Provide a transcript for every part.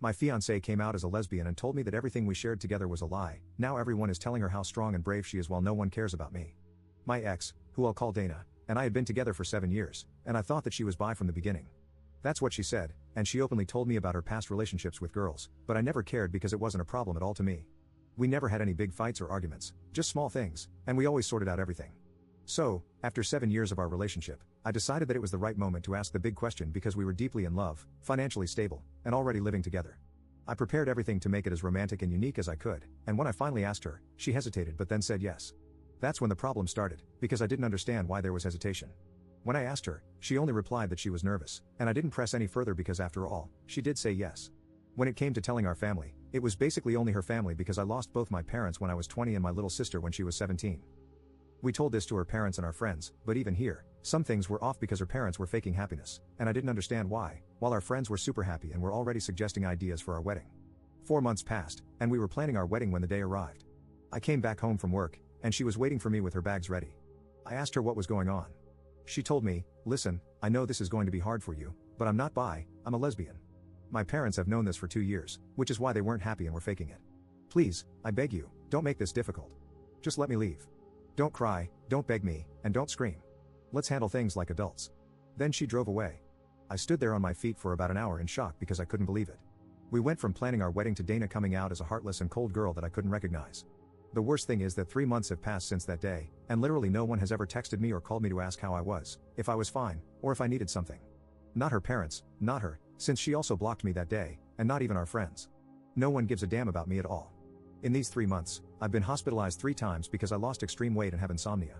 My fiancée came out as a lesbian and told me that everything we shared together was a lie. Now everyone is telling her how strong and brave she is while no one cares about me. My ex, who I'll call Dana, and I had been together for 7 years, and I thought that she was bi from the beginning. That's what she said, and she openly told me about her past relationships with girls, but I never cared because it wasn't a problem at all to me. We never had any big fights or arguments, just small things, and we always sorted out everything. So, after 7 years of our relationship, I decided that it was the right moment to ask the big question because we were deeply in love, financially stable, and already living together. I prepared everything to make it as romantic and unique as I could, and when I finally asked her, she hesitated but then said yes. That's when the problem started, because I didn't understand why there was hesitation. When I asked her, she only replied that she was nervous, and I didn't press any further because after all, she did say yes. When it came to telling our family, it was basically only her family because I lost both my parents when I was 20 and my little sister when she was 17. We told this to her parents and our friends, but even here, some things were off because her parents were faking happiness, and I didn't understand why, while our friends were super happy and were already suggesting ideas for our wedding. 4 months passed, and we were planning our wedding when the day arrived. I came back home from work, and she was waiting for me with her bags ready. I asked her what was going on. She told me, "Listen, I know this is going to be hard for you, but I'm not bi, I'm a lesbian. My parents have known this for 2 years, which is why they weren't happy and were faking it. Please, I beg you, don't make this difficult. Just let me leave. Don't cry, don't beg me, and don't scream. Let's handle things like adults." Then she drove away. I stood there on my feet for about an hour in shock because I couldn't believe it. We went from planning our wedding to Dana coming out as a heartless and cold girl that I couldn't recognize. The worst thing is that 3 months have passed since that day, and literally no one has ever texted me or called me to ask how I was, if I was fine, or if I needed something. Not her parents, not her, since she also blocked me that day, and not even our friends. No one gives a damn about me at all. In these 3 months, I've been hospitalized 3 times because I lost extreme weight and have insomnia.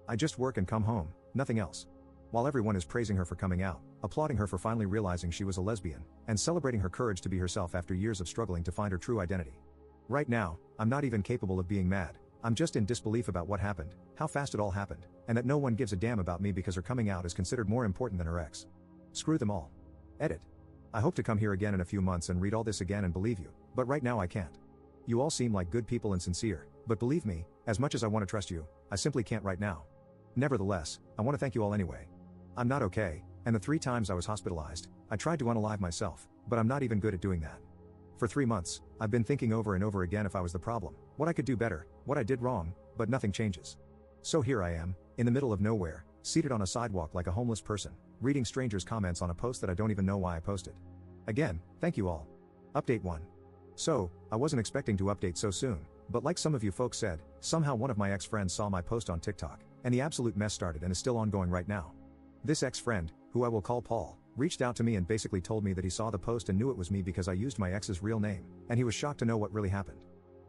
I just work and come home, nothing else. While everyone is praising her for coming out, applauding her for finally realizing she was a lesbian, and celebrating her courage to be herself after years of struggling to find her true identity. Right now, I'm not even capable of being mad. I'm just in disbelief about what happened, how fast it all happened, and that no one gives a damn about me because her coming out is considered more important than her ex. Screw them all. Edit. I hope to come here again in a few months and read all this again and believe you, but right now I can't. You all seem like good people and sincere, but believe me, as much as I want to trust you, I simply can't right now. Nevertheless, I want to thank you all anyway. I'm not okay, and the 3 times I was hospitalized, I tried to unalive myself, but I'm not even good at doing that. For 3 months, I've been thinking over and over again if I was the problem, what I could do better, what I did wrong, but nothing changes. So here I am, in the middle of nowhere, seated on a sidewalk like a homeless person, reading strangers' comments on a post that I don't even know why I posted. Again, thank you all. Update 1. So, I wasn't expecting to update so soon, but like some of you folks said, somehow one of my ex-friends saw my post on TikTok, and the absolute mess started and is still ongoing right now. This ex-friend, who I will call Paul, reached out to me and basically told me that he saw the post and knew it was me because I used my ex's real name, and he was shocked to know what really happened.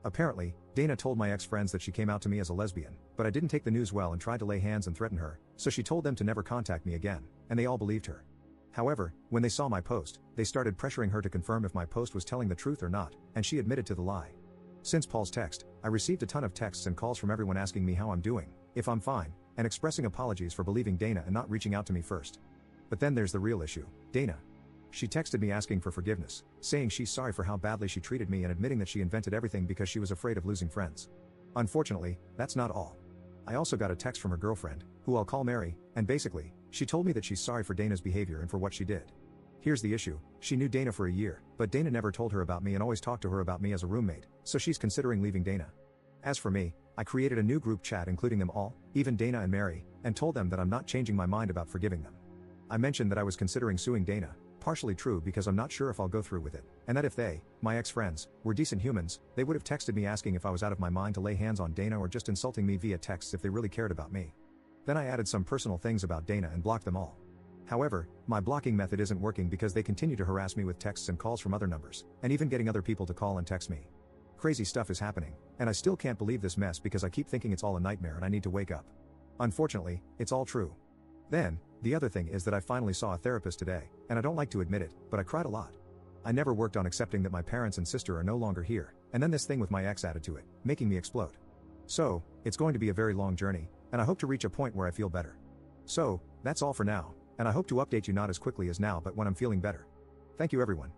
Apparently, Dana told my ex-friends that she came out to me as a lesbian, but I didn't take the news well and tried to lay hands and threaten her, so she told them to never contact me again, and they all believed her. However, when they saw my post, they started pressuring her to confirm if my post was telling the truth or not, and she admitted to the lie. Since Paul's text, I received a ton of texts and calls from everyone asking me how I'm doing, if I'm fine, and expressing apologies for believing Dana and not reaching out to me first. But then there's the real issue, Dana. She texted me asking for forgiveness, saying she's sorry for how badly she treated me and admitting that she invented everything because she was afraid of losing friends. Unfortunately, that's not all. I also got a text from her girlfriend, who I'll call Mary, and basically, she told me that she's sorry for Dana's behavior and for what she did. Here's the issue, she knew Dana for a year, but Dana never told her about me and always talked to her about me as a roommate, so she's considering leaving Dana. As for me, I created a new group chat including them all, even Dana and Mary, and told them that I'm not changing my mind about forgiving them. I mentioned that I was considering suing Dana, partially true because I'm not sure if I'll go through with it, and that if they, my ex-friends, were decent humans, they would have texted me asking if I was out of my mind to lay hands on Dana or just insulting me via texts if they really cared about me. Then I added some personal things about Dana and blocked them all. However, my blocking method isn't working because they continue to harass me with texts and calls from other numbers, and even getting other people to call and text me. Crazy stuff is happening, and I still can't believe this mess because I keep thinking it's all a nightmare and I need to wake up. Unfortunately, it's all true. Then, the other thing is that I finally saw a therapist today, and I don't like to admit it, but I cried a lot. I never worked on accepting that my parents and sister are no longer here, and then this thing with my ex added to it, making me explode. So, it's going to be a very long journey, and I hope to reach a point where I feel better. So, that's all for now, and I hope to update you not as quickly as now but when I'm feeling better. Thank you everyone.